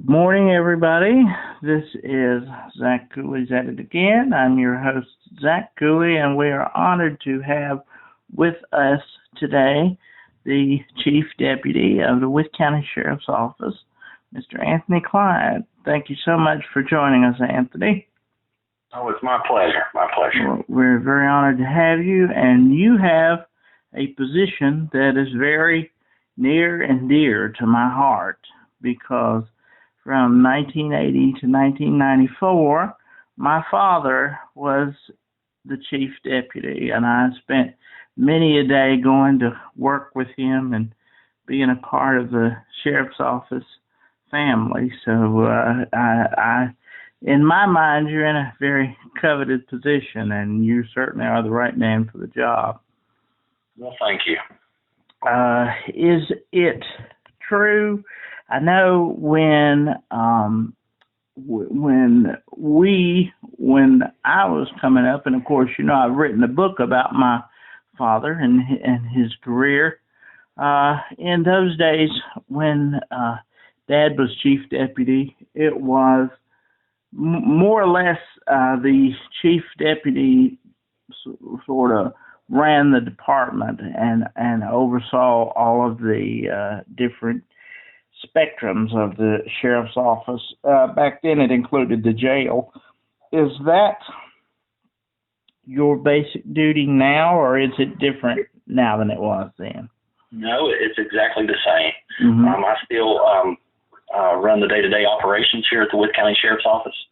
Morning, everybody. This is Zach Cooley's at it again. I'm your host, Zach Cooley, and we are honored to have with us today the Chief Deputy of the Wythe County Sheriff's Office, Mr. Anthony Cline. Thank you so much for joining us, Anthony. Oh, it's my pleasure. My pleasure. Well, we're very honored to have you, and you have a position that is very near and dear to my heart because from 1980 to 1994, my father was the chief deputy, and I spent many a day going to work with him and being a part of the sheriff's office family. So in my mind, you're in a very coveted position, and you certainly are the right man for the job. Well, thank you. Is it true? I know when I was coming up, and of course, you know, I've written a book about my father and his career. In those days when Dad was chief deputy, it was more or less the chief deputy sort of ran the department and oversaw all of the different spectrums of the sheriff's office. Back then it included the jail. Is that your basic duty now, or is it different now than it was then? No, it's exactly the same. Mm-hmm. I still run the day-to-day operations here at the Wythe County Sheriff's Office.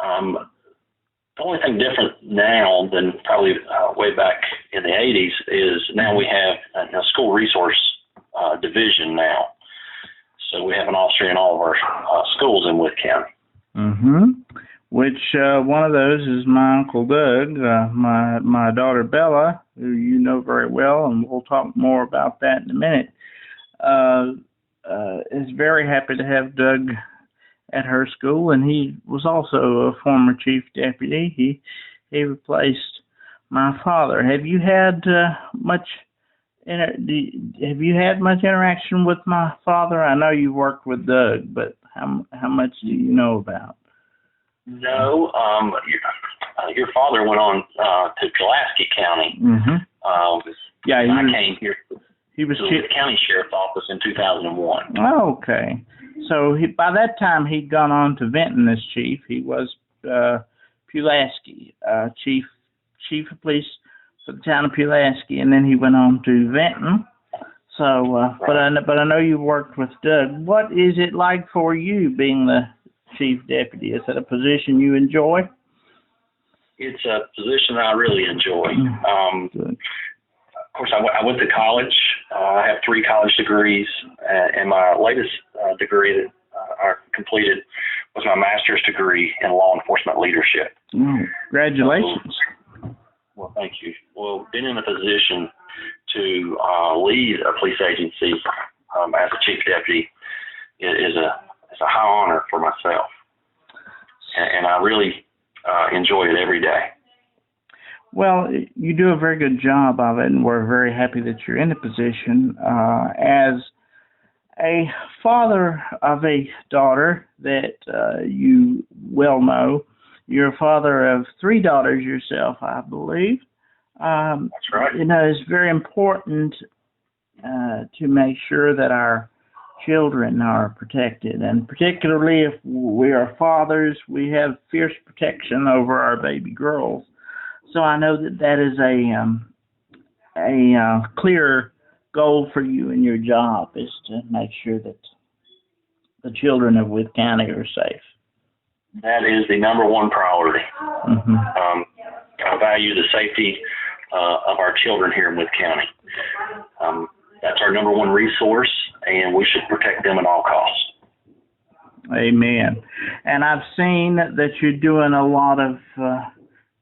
The only thing different now than probably way back in the 80s is now we have a school resource division now. So we have an officer in all of our schools in Wythe County. Mm-hmm. Which one of those is my Uncle Doug, my daughter Bella, who you know very well, and we'll talk more about that in a minute, is very happy to have Doug at her school, and he was also a former chief deputy. He replaced my father. Have you had much interaction with my father? I know you worked with Doug, but how much do you know about? No, your father went on to Pulaski County. Mm-hmm. Yeah, I came here. He was to the county sheriff's office in 2001. Oh, okay. So by that time he'd gone on to Vinton as chief. He was Pulaski chief of police for the town of Pulaski, and then he went on to Vinton. So, but I know you worked with Doug. What is it like for you being the chief deputy? Is that a position you enjoy? It's a position I really enjoy. Good. Of course, I went to college. I have 3 college degrees, and my latest degree that I completed was my master's degree in law enforcement leadership. Oh, congratulations. Well, thank you. Well, being in a position to lead a police agency as a chief deputy is a high honor for myself, and I really enjoy it every day. Well, you do a very good job of it, and we're very happy that you're in the position. As a father of a daughter that you well know, you're a father of 3 daughters yourself, I believe. That's right. You know, it's very important to make sure that our children are protected, and particularly if we are fathers, we have fierce protection over our baby girls. So I know that is a clear goal for you in your job, is to make sure that the children of Wythe County are safe. That is the number one priority. Mm-hmm. I value the safety of our children here in Wythe County. That's our number one resource, and we should protect them at all costs. Amen. And I've seen that you're doing a lot of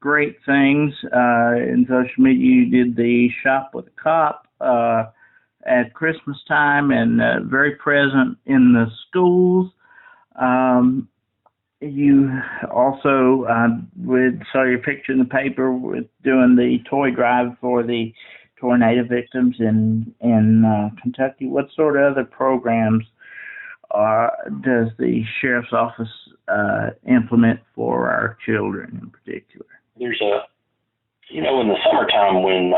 great things in social media. You did the Shop with a Cop at Christmas time, and very present in the schools. You also saw your picture in the paper with doing the toy drive for the tornado victims in Kentucky. What sort of other programs does the sheriff's office implement for our children in particular? There's in the summertime when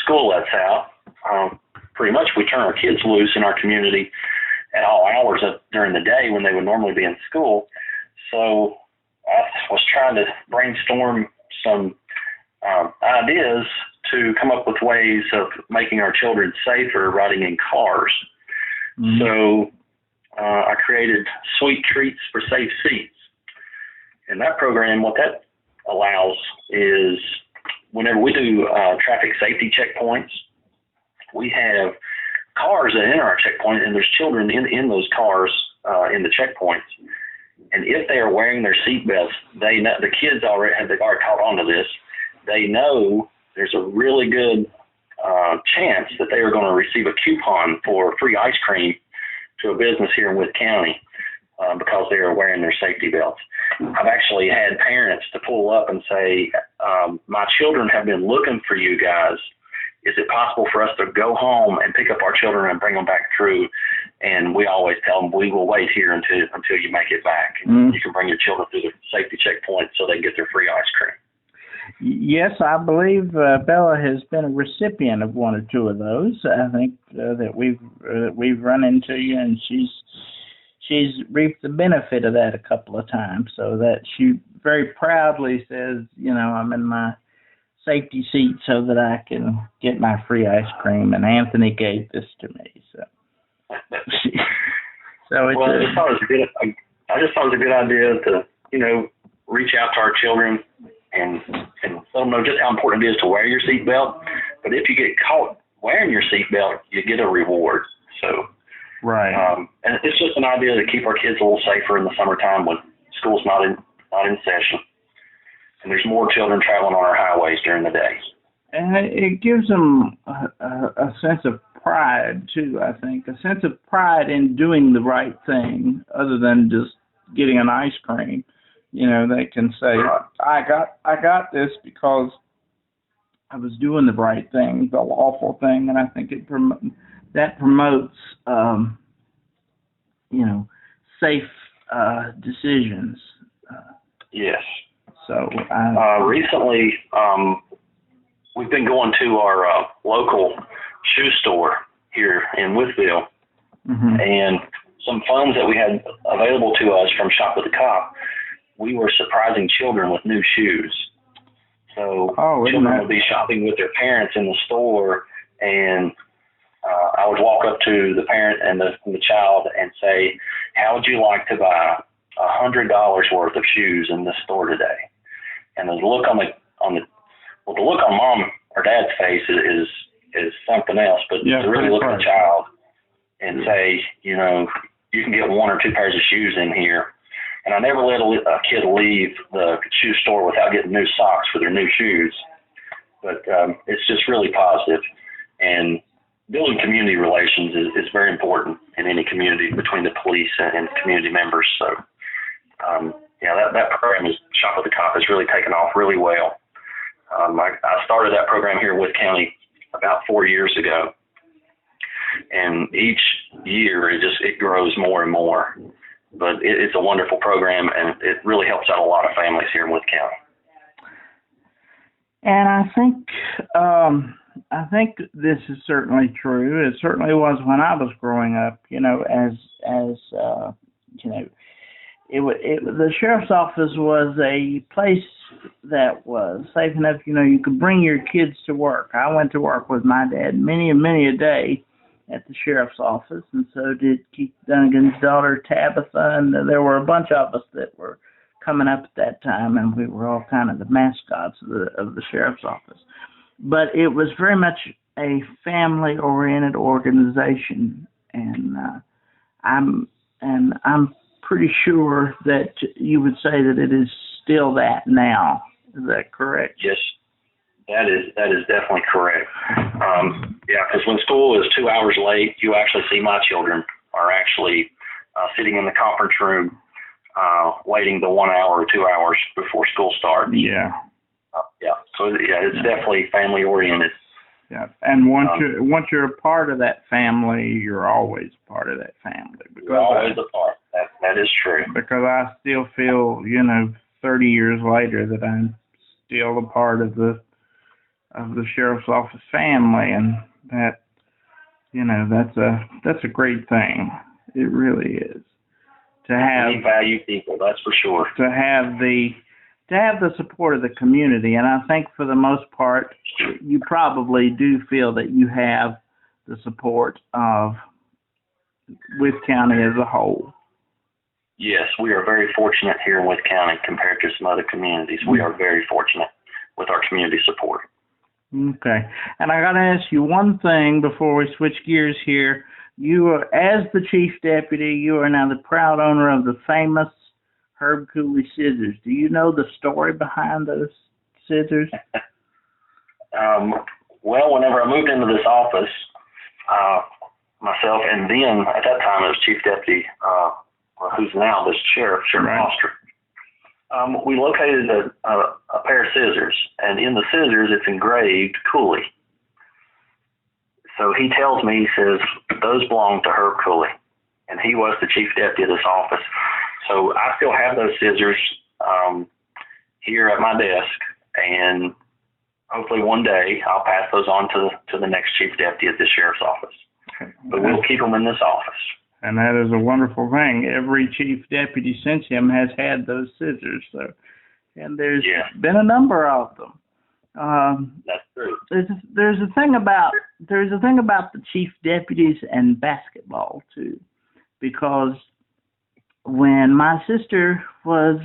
school lets out, pretty much we turn our kids loose in our community at all hours during the day when they would normally be in school. So I was trying to brainstorm some ideas to come up with ways of making our children safer riding in cars. Mm-hmm. So I created Sweet Treats for Safe Seats. And that program, what that allows is whenever we do traffic safety checkpoints, we have cars that enter our checkpoint, and there's children in those cars in the checkpoints. And if they are wearing their seatbelts, they know, the kids they've already caught on to this. They know there's a really good chance that they are going to receive a coupon for free ice cream to a business here in Wythe County because they are wearing their safety belts. I've actually had parents to pull up and say, my children have been looking for you guys. Is it possible for us to go home and pick up our children and bring them back through? And we always tell them, we will wait here until you make it back. You can bring your children through the safety checkpoint so they can get their free ice cream. Yes, I believe Bella has been a recipient of one or two of those. I think that we've run into you, and she's reaped the benefit of that a couple of times. So that she very proudly says, I'm in my safety seat so that I can get my free ice cream, and Anthony gave this to me. So it's I just thought it was a good idea to reach out to our children and let them know just how important it is to wear your seatbelt. But if you get caught wearing your seatbelt, you get a reward. So right, and it's just an idea to keep our kids a little safer in the summertime when school's not in session. And there's more children traveling on our highways during the day. And it gives them a sense of pride, too, I think. A sense of pride in doing the right thing other than just getting an ice cream. They can say, I got this because I was doing the right thing, the lawful thing. And I think that promotes, safe decisions. Yes. So recently, we've been going to our local shoe store here in Wytheville, and some funds that we had available to us from Shop with the Cop, we were surprising children with new shoes. So children would be shopping with their parents in the store, and I would walk up to the parent and the child and say, "How would you like to buy $100 worth of shoes in this store today?" And the look on the look on mom or dad's face is something else, but to really look at the child and say, you can get one or two pairs of shoes in here. And I never let a kid leave the shoe store without getting new socks for their new shoes. But it's just really positive. And building community relations is very important in any community between the police and community members. So, that program is Shop with the Cop has really taken off really well. I started that program here in Wythe County about 4 years ago, and each year it grows more and more. But it's a wonderful program, and it really helps out a lot of families here in Wythe County. And I think this is certainly true. It certainly was when I was growing up. The sheriff's office was a place that was safe enough. You could bring your kids to work. I went to work with my dad many a day at the sheriff's office, and so did Keith Dunnigan's daughter Tabitha, and there were a bunch of us that were coming up at that time, and we were all kind of the mascots of the sheriff's office. But it was very much a family-oriented organization, and I'm pretty sure that you would say that it is still that now. Is that correct? Yes, that is definitely correct. Because when school is 2 hours late, you actually see my children are actually sitting in the conference room waiting the 1 hour or 2 hours before school starts. Yeah. So it's definitely family oriented. Yeah, and once you're a part of that family, you're always part of that family. You're always a part. That is true. Because I still feel, 30 years later, that I'm still a part of the sheriff's office family, and that, that's a great thing. It really is. To have We value people, that's for sure. To have the support of the community, and I think for the most part, you probably do feel that you have the support of Wythe County as a whole. Yes, we are very fortunate here in Wythe County compared to some other communities. We are very fortunate with our community support. Okay, and I got to ask you one thing before we switch gears here. You are, as the chief deputy, you are now the proud owner of the famous Herb Cooley scissors. Do you know the story behind those scissors? Well, whenever I moved into this office, myself, and then at that time it was Chief Deputy, who's now this Sheriff Right. Foster, we located a pair of scissors, and in the scissors it's engraved Cooley. So he tells me, he says, those belong to Herb Cooley, and he was the Chief Deputy of this office. So I still have those scissors here at my desk, and hopefully one day I'll pass those on to the next Chief Deputy at the Sheriff's office. But we'll keep them in this office. And that is a wonderful thing. Every Chief Deputy since him has had those scissors. So, and there's been a number of them. That's true. There's a thing about the Chief Deputies and basketball too, because when my sister was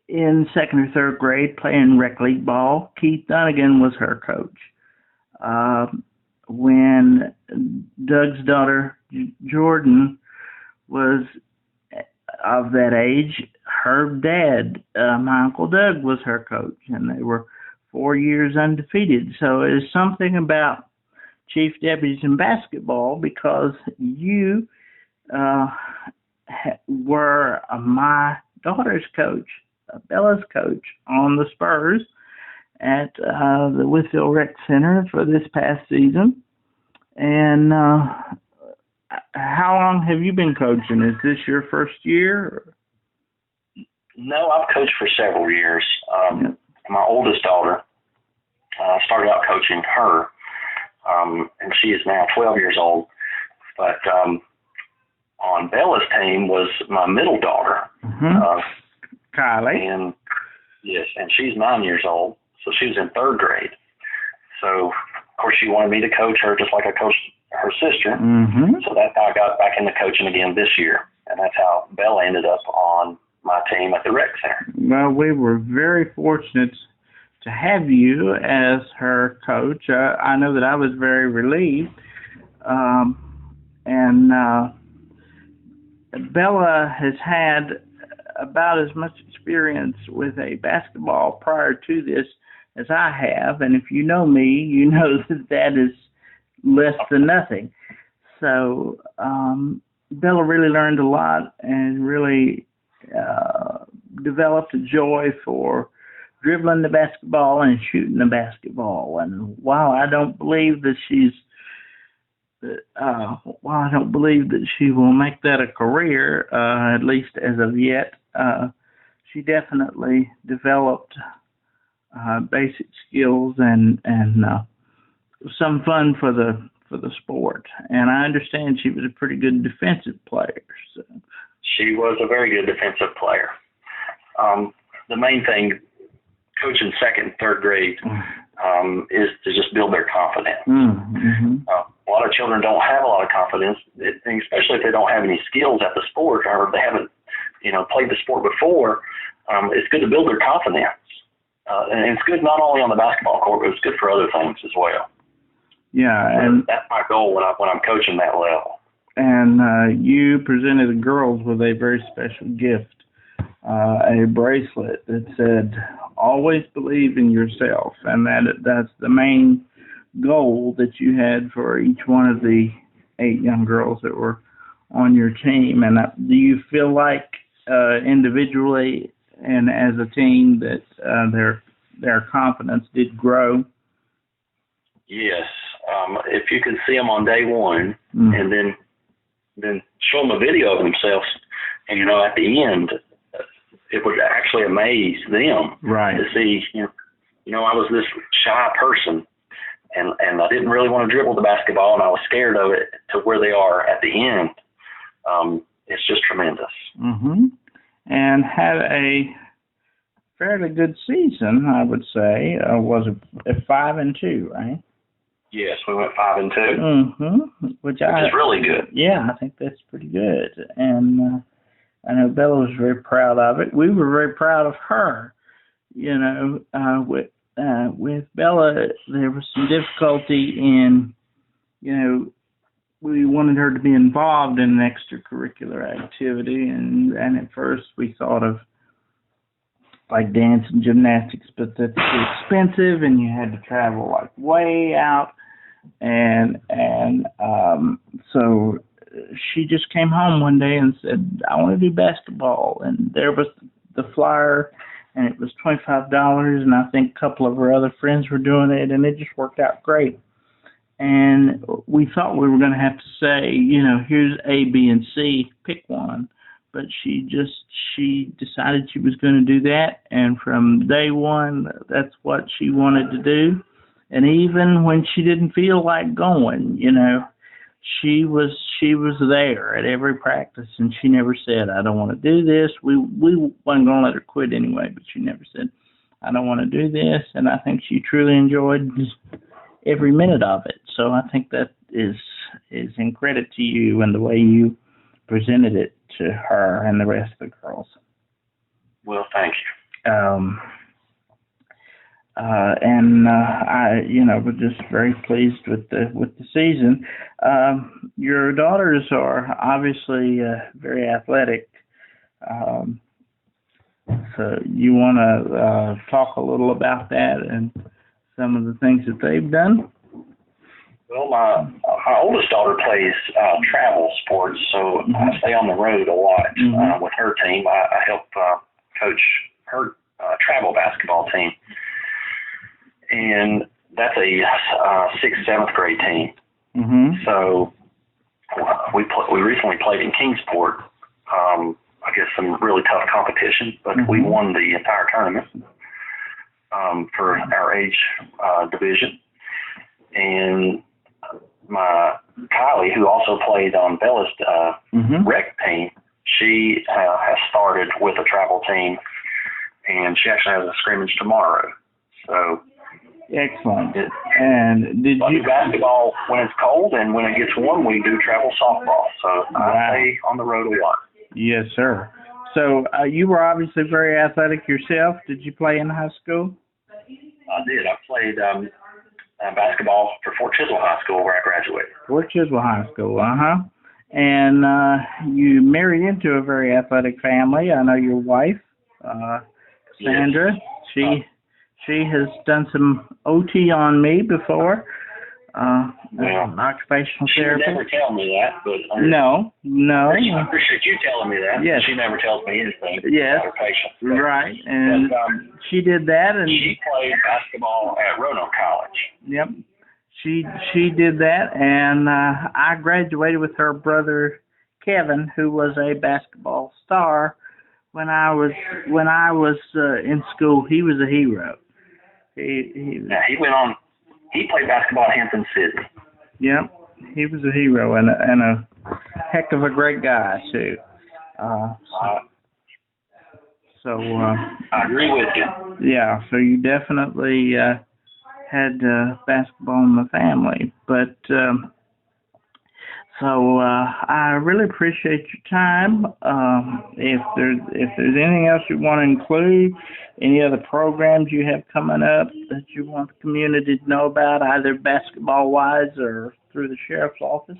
in second or third grade playing rec league ball, Keith Dunnigan was her coach. When Doug's daughter Jordan was of that age, her dad, my Uncle Doug, was her coach, and they were 4 years undefeated. So it is something about chief deputies in basketball, because you were my daughter's coach, Bella's coach, on the Spurs at the Wytheville Rec Center for this past season. And how long have you been coaching? Is this your first year? No, I've coached for several years. My oldest daughter, I started out coaching her, and she is now 12 years old. But on Bella's team was my middle daughter, Kylie. And yes, and she's 9 years old, so she was in third grade. So, of course, she wanted me to coach her just like I coached her sister. So that's how I got back into coaching again this year, and that's how Bella ended up on my team at the rec center. Well, we were very fortunate to have you as her coach. I know that I was very relieved. And Bella has had about as much experience with a basketball prior to this as I have, and if you know me, you know that is less than nothing. So Bella really learned a lot and really developed a joy for dribbling the basketball and shooting the basketball. And while I don't believe that she will make that a career, at least as of yet, she definitely developed basic skills and some fun for the sport. And I understand she was a pretty good defensive player. So. She was a very good defensive player. The main thing, coaching second and third grade, is to just build their confidence. A lot of children don't have a lot of confidence, especially if they don't have any skills at the sport, or they haven't, played the sport before. It's good to build their confidence. And it's good not only on the basketball court, but it's good for other things as well. Yeah, and that's my goal when I'm coaching that level. And you presented the girls with a very special gift, a bracelet that said, "Always believe in yourself," and that's the main goal that you had for each one of the 8 young girls that were on your team. And do you feel like individually and as a team that their confidence did grow Yes. If you could see them on day one, and then show them a video of themselves, and at the end, it would actually amaze them to see. I was this shy person, and I didn't really want to dribble the basketball, and I was scared of it, to where they are at the end. It's just tremendous. And had a fairly good season, I would say. Was it 5-2, right? Yes, we went 5-2. Which is really good. Yeah, I think that's pretty good. And I know Bella was very proud of it. We were very proud of her. With Bella, there was some difficulty in, we wanted her to be involved in an extracurricular activity, and at first we thought of like dance and gymnastics, but that's too expensive, and you had to travel like way out, and so she just came home one day and said, I want to do basketball, and there was the flyer, and it was $25, and I think a couple of her other friends were doing it, and it just worked out great. And we thought we were going to have to say, here's A, B, and C, pick one. But she decided she was going to do that, and from day one, that's what she wanted to do. And even when she didn't feel like going, she was there at every practice, and she never said, I don't want to do this. We wasn't going to let her quit anyway, but she never said, I don't want to do this. And I think she truly enjoyed every minute of it. So I think that is in credit to you and the way you presented it to her and the rest of the girls. Well, thank you. I was just very pleased with the season. Your daughters are obviously very athletic. So you want to talk a little about that and some of the things that they've done? Well, my oldest daughter plays travel sports, so I stay on the road a lot with her team. I help coach her travel basketball team, and that's a 6th, 7th grade team. So we recently played in Kingsport. I guess some really tough competition, but we won the entire tournament for our age division. And my Kylie, who also played on Bella's rec team, she has started with a travel team, and she actually has a scrimmage tomorrow. So excellent. And did you do basketball when it's cold, and when it gets warm, we do travel softball. So I stay on the road a lot. Yes, sir. So you were obviously very athletic yourself. Did you play in high school? I did. I played basketball for Fort Chiswell High School, where I graduated. Fort Chiswell High School, And you married into a very athletic family. I know your wife, Sandra. Yes. She has done some OT on me before. Occupational therapy. She never tell me that, but no. I appreciate you telling me that. Yes. She never tells me anything. Yes. About her patients. Right, and she did that, and she played basketball at Roanoke College. Yep, she did that, and I graduated with her brother Kevin, who was a basketball star when I was in school. He was a hero. He went on. He played basketball at Hampton City. Yep, he was a hero and a heck of a great guy too. So I agree with you. Yeah, so you definitely had basketball in the family, but so I really appreciate your time. If there's anything else you want to include, any other programs you have coming up that you want the community to know about, either basketball-wise or through the sheriff's office?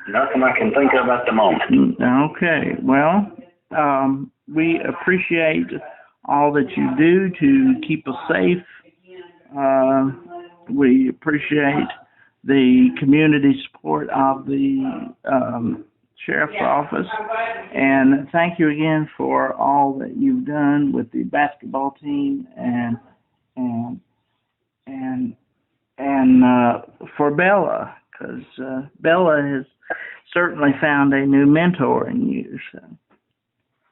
Nothing I can think of at the moment. Okay. Well, we appreciate all that you do to keep us safe. We appreciate the community support of the sheriff's office, and thank you again for all that you've done with the basketball team and and for Bella, because Bella has certainly found a new mentor in you. So.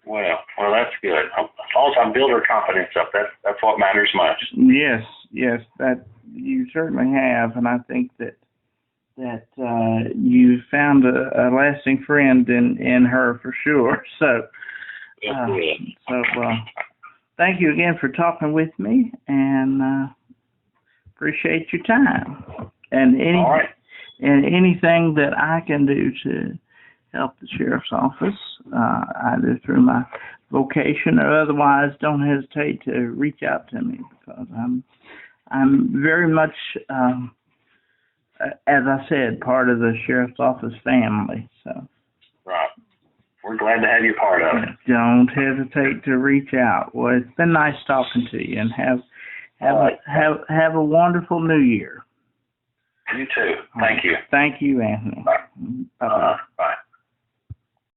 Well, that's good. As long as I build her confidence up, that's what matters most. Yes, that you certainly have, and I think that you found a lasting friend in her for sure. So, thank you again for talking with me, and appreciate your time. And anything that I can do to help the sheriff's office, either through my vocation or otherwise, don't hesitate to reach out to me, because I'm very much, as I said, part of the sheriff's office family. So. Right. We're glad to have you part of it. Don't hesitate to reach out. Well, it's been nice talking to you, and have a wonderful New Year. You too. Thank you. Thank you, Anthony. Bye.